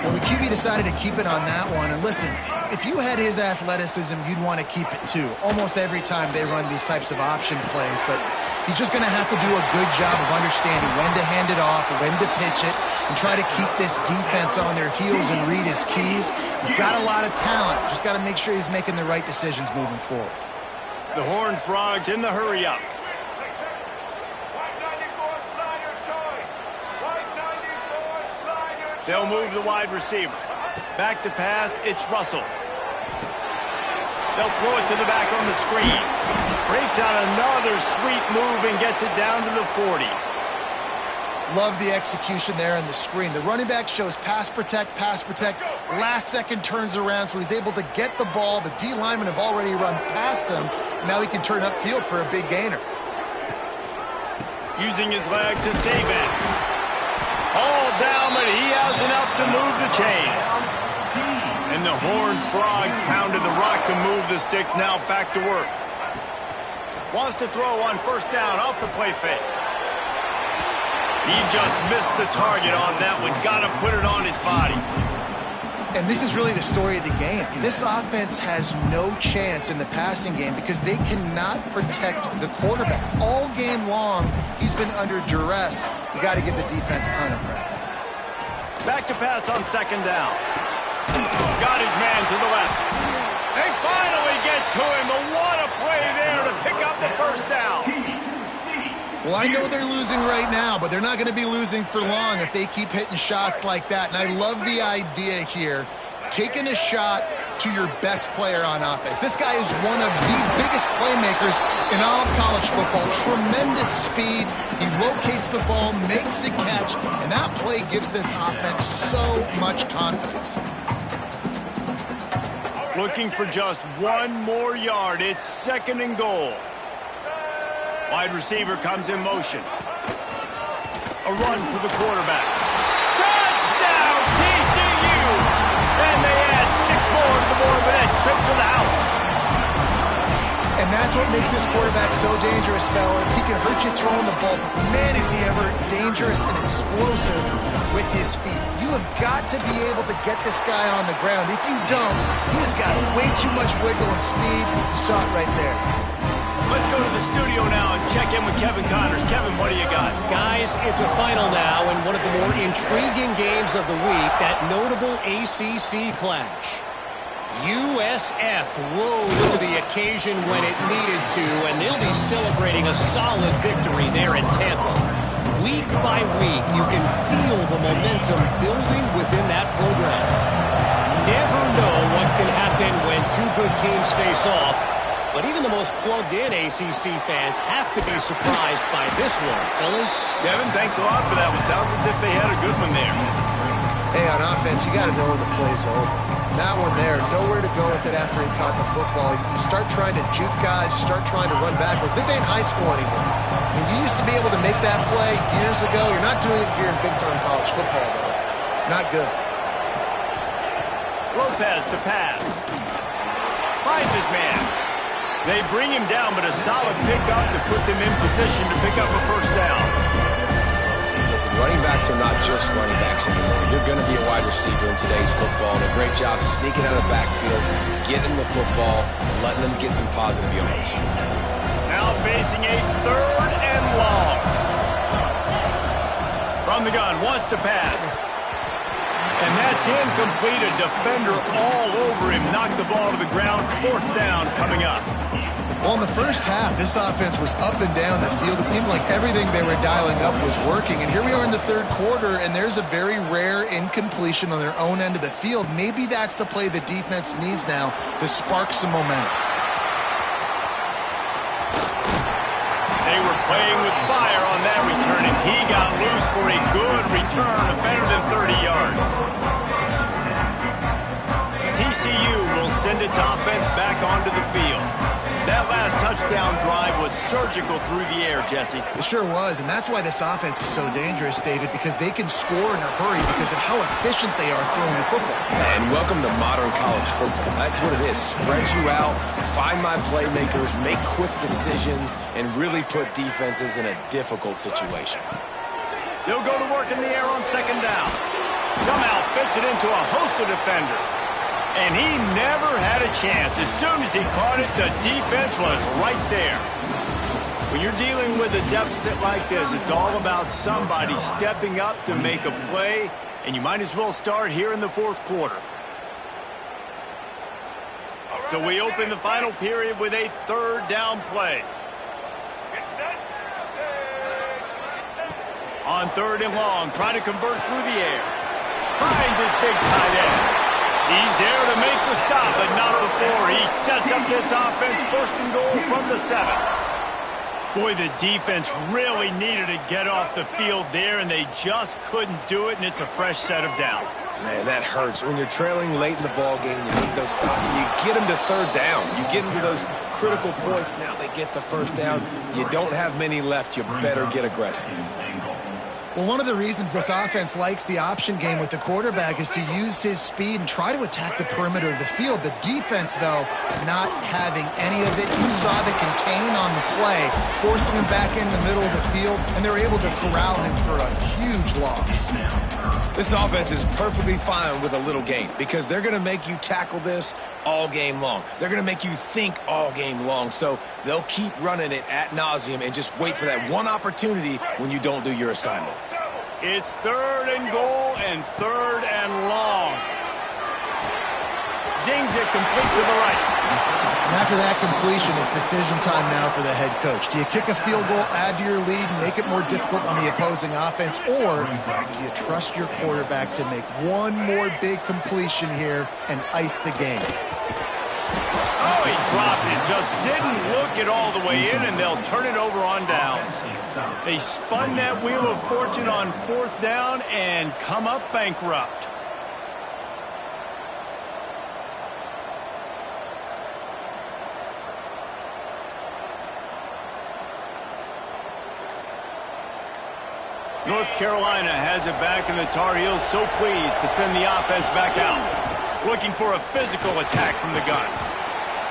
Well, the QB decided to keep it on that one. And listen, if you had his athleticism, you'd want to keep it too. Almost every time they run these types of option plays. But he's just going to have to do a good job of understanding when to hand it off, when to pitch it, and try to keep this defense on their heels and read his keys. He's got a lot of talent. Just got to make sure he's making the right decisions moving forward. The Horned Frogs in the hurry-up. They'll move the wide receiver. Back to pass, it's Russell. They'll throw it to the back on the screen. Breaks out another sweet move and gets it down to the 40. Love the execution there on the screen. The running back shows pass protect, last second turns around, so he's able to get the ball. The D linemen have already run past him. Now he can turn upfield for a big gainer. Using his legs to save it. All down, but he has enough to move the chains. And the Horned Frogs pounded the rock to move the sticks. Now back to work. Wants to throw on 1st down off the play fake. He just missed the target on that one. Got to put it on his body. And this is really the story of the game. This offense has no chance in the passing game because they cannot protect the quarterback. All game long, he's been under duress. You got to give the defense a ton of credit. Back to pass on 2nd down. Got his man to the left. They finally get to him, but what a play there to pick up the 1st down. Well, I know they're losing right now, but they're not going to be losing for long if they keep hitting shots like that. And I love the idea here, taking a shot to your best player on offense. This guy is one of the biggest playmakers in all of college football. Tremendous speed. He locates the ball, makes a catch, and that play gives this offense so much confidence. Looking for just one more yard. It's 2nd and goal. Wide receiver comes in motion. A run for the quarterback. Touchdown, TCU! And they add 6 more to the board with that trip to the house. And that's what makes this quarterback so dangerous, fellas. He can hurt you throwing the ball, but man, is he ever dangerous and explosive with his feet. You have got to be able to get this guy on the ground. If you don't, he's got way too much wiggle and speed. You saw it right there. Let's go to the studio now and check in with Kevin Connors. Kevin, what do you got? Guys, it's a final now and one of the more intriguing games of the week, that notable ACC clash. USF rose to the occasion when it needed to, and they'll be celebrating a solid victory there in Tampa. Week by week, you can feel the momentum building within that program. Never know what can happen when 2 good teams face off. But even the most plugged-in ACC fans have to be surprised by this one, fellas. Kevin, thanks a lot for that one. Sounds as if they had a good one there. Hey, on offense, you got to know when the play's over. That one there, nowhere to go with it after he caught the football. You start trying to juke guys. You start trying to run backward. This ain't high school anymore. I mean, you used to be able to make that play years ago. You're not doing it here in big-time college football, though. Not good. Lopez to pass. Finds his man. They bring him down, but a solid pickup to put them in position to pick up a first down. Listen, running backs are not just running backs anymore. You're going to be a wide receiver in today's football, and a great job sneaking out of the backfield, getting the football, letting them get some positive yards. Now facing a 3rd and long. From the gun, wants to pass. And that's incomplete. A defender all over him. Knocked the ball to the ground. 4th down coming up. Well, in the first half, this offense was up and down the field. It seemed like everything they were dialing up was working. And here we are in the 3rd quarter, and there's a very rare incompletion on their own end of the field. Maybe that's the play the defense needs now to spark some momentum. They were playing with fire on that return, and he got loose for a good return of better than 30 yards. TCU will send its offense back onto the field. That last touchdown drive was surgical through the air, Jesse. It sure was, and that's why this offense is so dangerous, David, because they can score in a hurry because of how efficient they are throwing the football. And welcome to modern college football. That's what it is. Spread you out, find my playmakers, make quick decisions, and really put defenses in a difficult situation. They'll go to work in the air on 2nd down. Somehow fits it into a host of defenders. And he never had a chance. As soon as he caught it, the defense was right there. When you're dealing with a deficit like this, it's all about somebody stepping up to make a play, and you might as well start here in the 4th quarter. So we open the final period with a 3rd down play. On 3rd and long, trying to convert through the air. Finds his big tight end. He's there to make the stop, but not before he sets up this offense 1st and goal from the 7. Boy, the defense really needed to get off the field there, and they just couldn't do it, and it's a fresh set of downs. Man, that hurts. When you're trailing late in the ball game, you need those stops, and you get them to 3rd down. You get them to those critical points. Now they get the 1st down. You don't have many left. You better get aggressive. Well, one of the reasons this offense likes the option game with the quarterback is to use his speed and try to attack the perimeter of the field. The defense, though, not having any of it. You saw the contain on the play, forcing him back in the middle of the field, and they're able to corral him for a huge loss. This offense is perfectly fine with a little gain because they're going to make you tackle this all game long. They're going to make you think all game long. So they'll keep running it ad nauseum and just wait for that one opportunity when you don't do your assignment. It's 3rd and goal and 3rd and long. Zings it complete to the right. And after that completion, it's decision time now for the head coach. Do you kick a field goal, add to your lead, and make it more difficult on the opposing offense, or do you trust your quarterback to make one more big completion here and ice the game? Oh, he dropped it. Just didn't look it all the way in, and they'll turn it over on downs. They spun that wheel of fortune on 4th down and come up bankrupt. North Carolina has it back, and the Tar Heels so pleased to send the offense back out. Looking for a physical attack from the gun.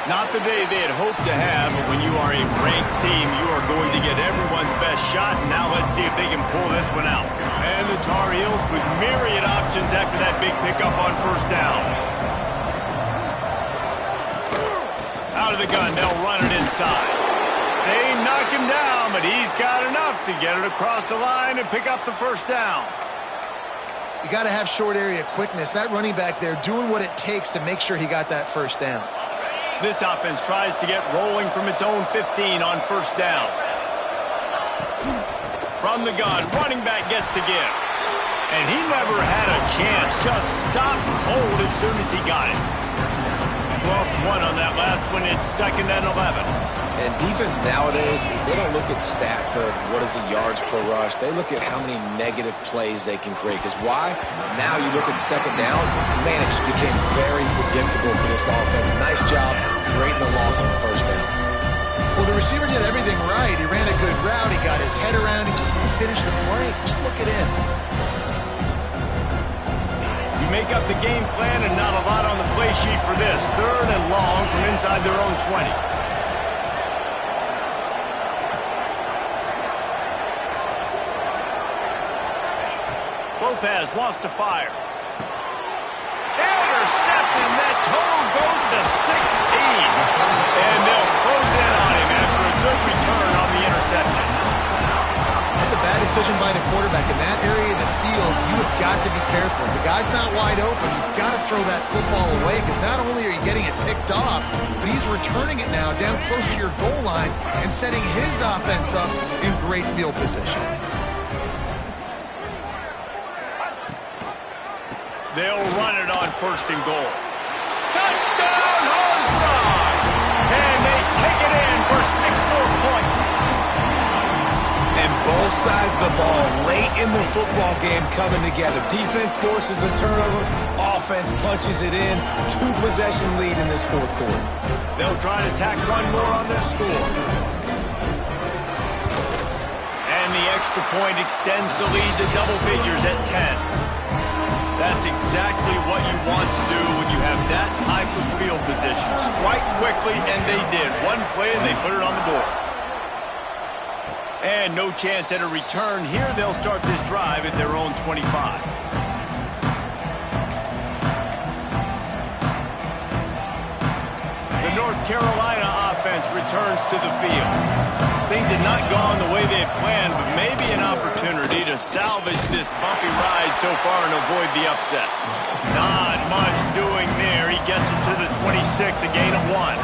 Not the day they had hoped to have, but when you are a ranked team, you are going to get everyone's best shot. And now let's see if they can pull this one out. And the Tar Heels with myriad options after that big pickup on 1st down. Out of the gun, they'll run it inside. They knock him down, but he's got enough to get it across the line and pick up the 1st down. You got to have short area quickness. That running back there doing what it takes to make sure he got that 1st down. This offense tries to get rolling from its own 15 on 1st down. From the gun, running back gets to give. And he never had a chance. Just stopped cold as soon as he got it. Lost one on that last one. It's 2nd and 11. And defense nowadays, they don't look at stats of what is the yards per rush. They look at how many negative plays they can create. Because why? Now you look at 2nd down, man, it just became very predictable for this offense. Nice job creating the loss on the 1st down. Well, the receiver did everything right. He ran a good route. He got his head around. He just didn't finish the play. Just look at him. make up the game plan and not a lot on the play sheet for this. 3rd and long from inside their own 20. Lopez wants to fire. Intercepted, and that total goes to 16. And they'll close in on him after a good return on the interception. That's a bad decision by the quarterback. In that area of the field, you have got to be careful. If the guy's not wide open, you've got to throw that football away because not only are you getting it picked off, but he's returning it now down close to your goal line and setting his offense up in great field position. They'll run it on 1st and goal. Touchdown, Horned Frog! And they take it in for 6 more points. And both sides of the ball late in the football game coming together. Defense forces the turnover. Offense punches it in. 2-possession lead in this 4th quarter. They'll try to tack one more on their score. And the extra point extends the lead to double figures at 10. That's exactly what you want to do when you have that type of field position. Strike quickly, and they did. One play, and they put it on the board. And no chance at a return here. They'll start this drive at their own 25. The North Carolina offense returns to the field. Things had not gone the way they had planned, but maybe an opportunity to salvage this bumpy ride so far and avoid the upset. Not much doing there. He gets it to the 26, a gain of 1.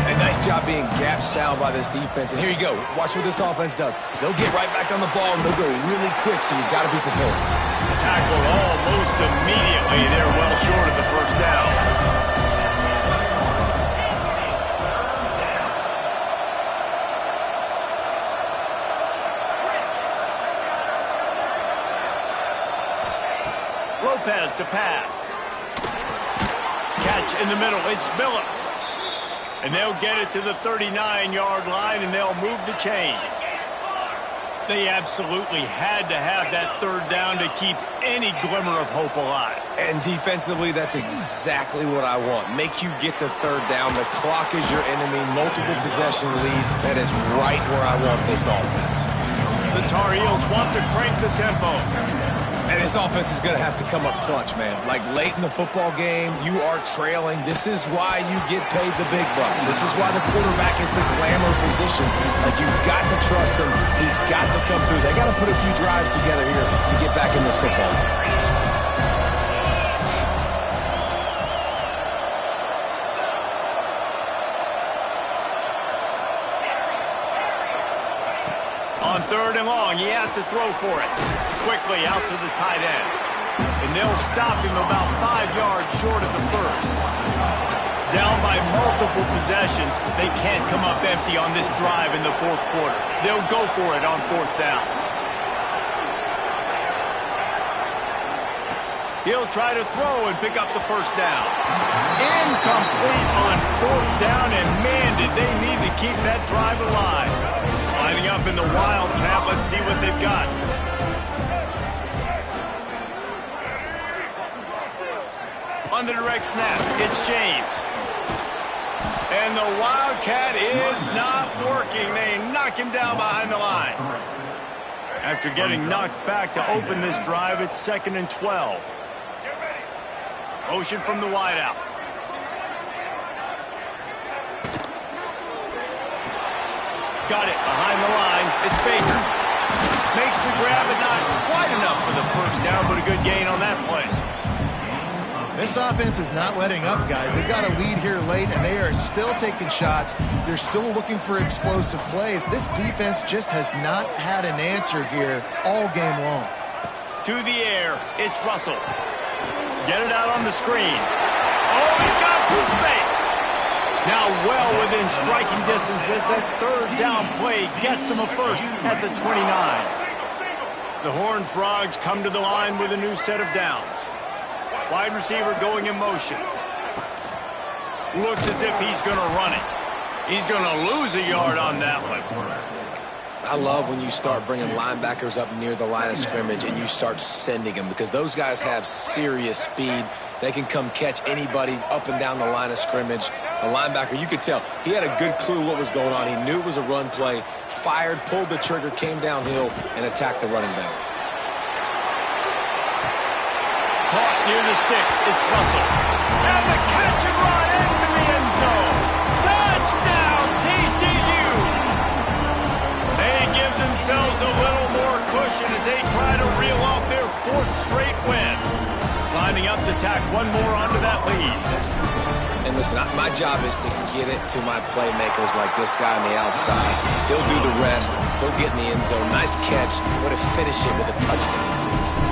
And nice job being gap sound by this defense. And here you go. Watch what this offense does. They'll get right back on the ball, and they'll go really quick, so you've got to be prepared. Tackled almost immediately. They're well short of the 1st down. Lopez to pass. Catch in the middle. It's Billups. And they'll get it to the 39-yard line, and they'll move the chains. They absolutely had to have that 3rd down to keep any glimmer of hope alive. And defensively, that's exactly what I want. Make you get the 3rd down. The clock is your enemy. Multiple possession lead. That is right where I want this offense. The Tar Heels want to crank the tempo. And this offense is going to have to come up clutch, man. Like late in the football game, you are trailing. This is why you get paid the big bucks. This is why the quarterback is the glamour position. Like, you've got to trust him. He's got to come through. They got to put a few drives together here to get back in this football game. On 3rd and long, he has to throw for it. Quickly out to the tight end. And they'll stop him about 5 yards short of the 1st. Down by multiple possessions, they can't come up empty on this drive in the 4th quarter. They'll go for it on 4th down. He'll try to throw and pick up the 1st down. Incomplete on 4th down, and man, did they need to keep that drive alive. Lining up in the Wildcat. Let's see what they've got. On the direct snap, it's James. And the Wildcat is not working. They knock him down behind the line. After getting knocked back to open this drive, it's 2nd and 12. Motion from the wideout. Got it behind the line. It's Baker. Makes the grab, but not quite enough for the 1st down, but a good gain on that play. This offense is not letting up, guys. They've got a lead here late, and they are still taking shots. They're still looking for explosive plays. This defense just has not had an answer here all game long. To the air, it's Russell. Get it out on the screen. Oh, he's got some space. Now well within striking distance as that 3rd down play gets him a 1st at the 29. The Horned Frogs come to the line with a new set of downs. Wide receiver going in motion. Looks as if he's going to run it. He's going to lose a yard on that one. I love when you start bringing linebackers up near the line of scrimmage and you start sending them, because those guys have serious speed. They can come catch anybody up and down the line of scrimmage. The linebacker, you could tell, he had a good clue what was going on. He knew it was a run play, fired, pulled the trigger, came downhill, and attacked the running back. Caught near the sticks. It's Russell. And the catch and run into the end zone. Touchdown, TCU. They give themselves a little more cushion as they try to reel off their 4th straight win. Lining up to tack one more onto that lead. And listen, my job is to get it to my playmakers like this guy on the outside. He'll do the rest. He'll get in the end zone. Nice catch. But to finish it with a touchdown.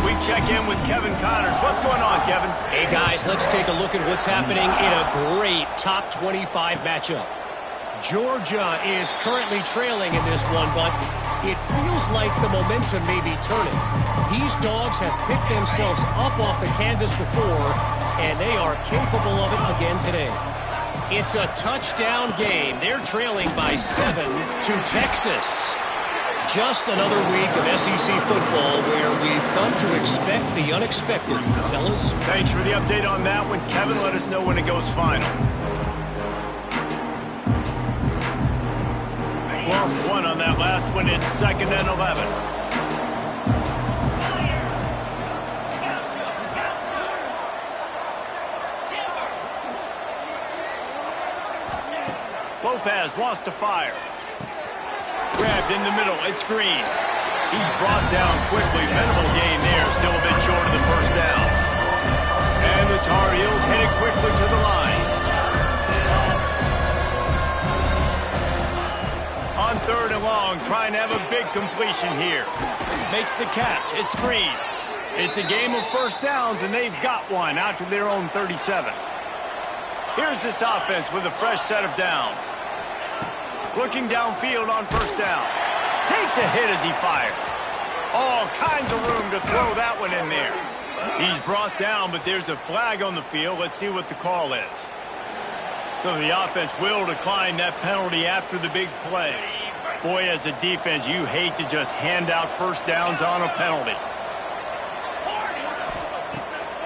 We check in with Kevin Connors. What's going on, Kevin? Hey, guys, let's take a look at what's happening in a great top 25 matchup. Georgia is currently trailing in this one, but it feels like the momentum may be turning. These dogs have picked themselves up off the canvas before, and they are capable of it again today. It's a touchdown game. They're trailing by 7 to Texas. Just another week of SEC football where we've come to expect the unexpected, fellas. Thanks for the update on that one, Kevin. Let us know when it goes final. Lost one on that last one. It's 2nd and 11. Lopez wants to fire. Grabbed in the middle. It's Green. He's brought down quickly. Minimal gain there. Still a bit short of the first down. And the Tar Heels headed quickly to the line. On 3rd and long, trying to have a big completion here. Makes the catch. It's Green. It's a game of first downs, and they've got one out to their own 37. Here's this offense with a fresh set of downs. Looking downfield on first down. Takes a hit as he fires. All kinds of room to throw that one in there. He's brought down, but there's a flag on the field. Let's see what the call is. So the offense will decline that penalty after the big play. Boy, as a defense, you hate to just hand out first downs on a penalty.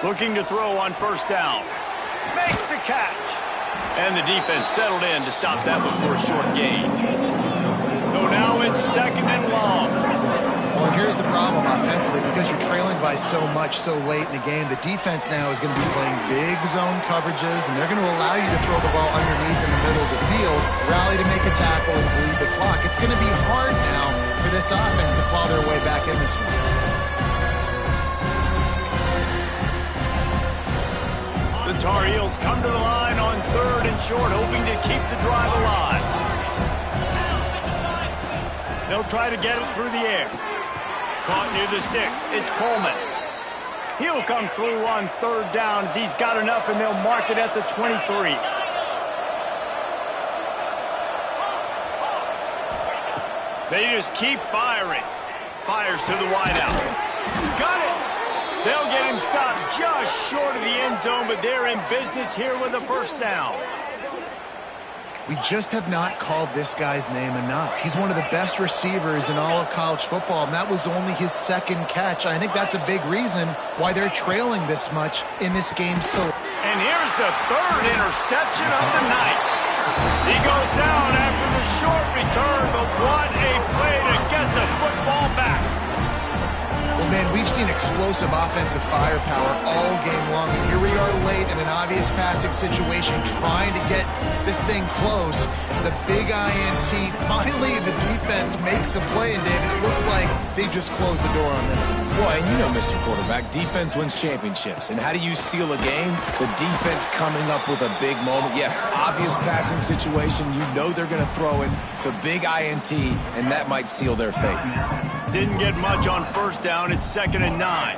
Looking to throw on first down. Makes the catch. And the defense settled in to stop that before a short gain. So now it's 2nd and long. Well, and here's the problem offensively. Because you're trailing by so much so late in the game, the defense now is going to be playing big zone coverages, and they're going to allow you to throw the ball underneath in the middle of the field, rally to make a tackle, and bleed the clock. It's going to be hard now for this offense to claw their way back in this one. The Tar Heels come to the line on 3rd and short, hoping to keep the drive alive. They'll try to get it through the air. Caught near the sticks. It's Coleman. He'll come through on 3rd down as he's got enough, and they'll mark it at the 23. They just keep firing. Fires to the wideout. Got it! They'll get him stopped just short of the end zone, but they're in business here with a first down. We just have not called this guy's name enough. He's one of the best receivers in all of college football, and that was only his 2nd catch. I think that's a big reason why they're trailing this much in this game. And here's the 3rd interception of the night. He goes down after the short return, but what a play to get the football back. Well, man, we've seen explosive offensive firepower all game long, and here we are late in an obvious passing situation trying to get this thing close. The big INT, finally the defense makes a play, and David, it looks like they just closed the door on this one. Boy, and you know, Mr. Quarterback, defense wins championships. And how do you seal a game? The defense coming up with a big moment. Yes, obvious passing situation. You know they're going to throw in the big INT, and that might seal their fate. Didn't get much on first down. It's 2nd and 9.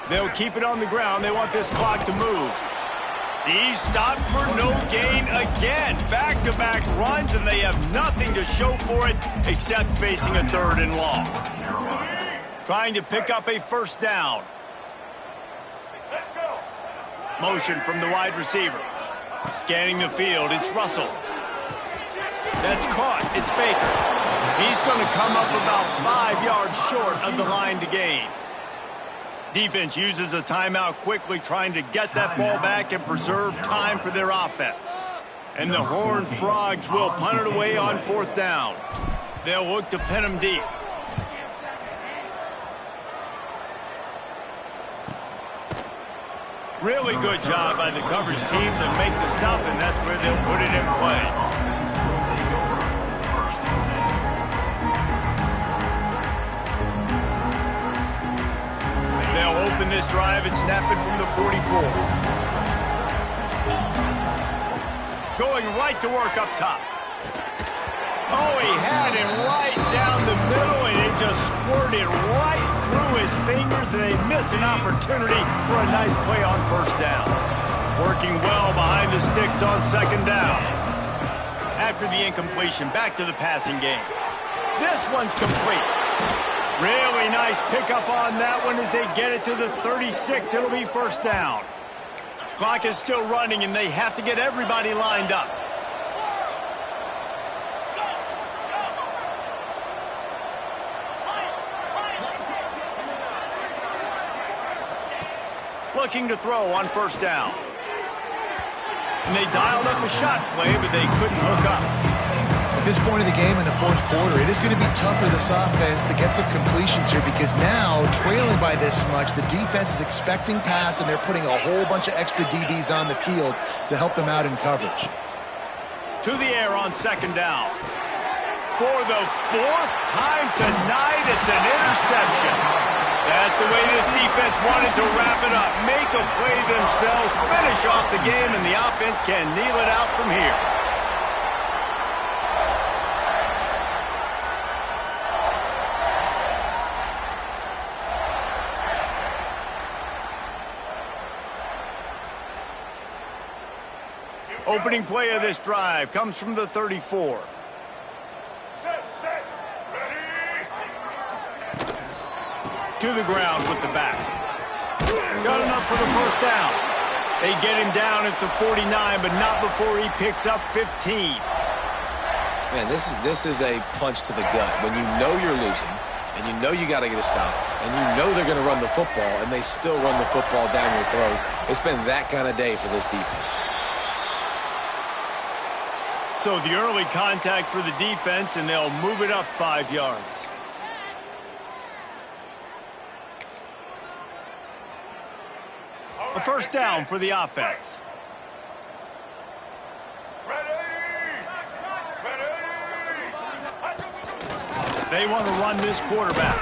They'll keep it on the ground. They want this clock to move. He's stopped for no gain again. Back-to-back runs, and they have nothing to show for it except facing a 3rd and long. Trying to pick up a first down. Let's go. Motion from the wide receiver. Scanning the field, it's Russell. That's caught. It's Baker. He's going to come up about 5 yards short of the line to gain. Defense uses a timeout quickly, trying to get that ball back and preserve time for their offense. And the Horned Frogs will punt it away on 4th down. They'll look to pin him deep. Really good job by the coverage team to make the stop, and that's where they'll put it in play. They'll open this drive and snap it from the 44. Going right to work up top. Oh, he had it right down the middle, and it just squirted right through his fingers, and they miss an opportunity for a nice play on 1st down. Working well behind the sticks on 2nd down. After the incompletion, back to the passing game. This one's complete. Really nice pickup on that one as they get it to the 36. It'll be 1st down. Clock is still running, and they have to get everybody lined up. Looking to throw on 1st down. And they dialed up a shot play, but they couldn't hook up. At this point in the game in the 4th quarter, it is going to be tough for this offense to get some completions here because now, trailing by this much, the defense is expecting pass, and they're putting a whole bunch of extra DBs on the field to help them out in coverage. To the air on 2nd down. For the 4th time tonight, it's an interception. That's the way this defense wanted to wrap it up. Make a play themselves, finish off the game, and the offense can kneel it out from here. Opening play of this drive comes from the 34. To the ground with the back. Got enough for the 1st down. They get him down at the 49, but not before he picks up 15. Man, this is a punch to the gut. When you know you're losing, and you know you got to get a stop, and you know they're going to run the football, and they still run the football down your throat. It's been that kind of day for this defense. So the early contact for the defense, and they'll move it up 5 yards. A 1st down for the offense. They want to run this quarterback.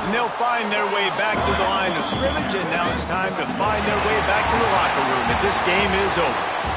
And they'll find their way back to the line of scrimmage, and now it's time to find their way back to the locker room as this game is over.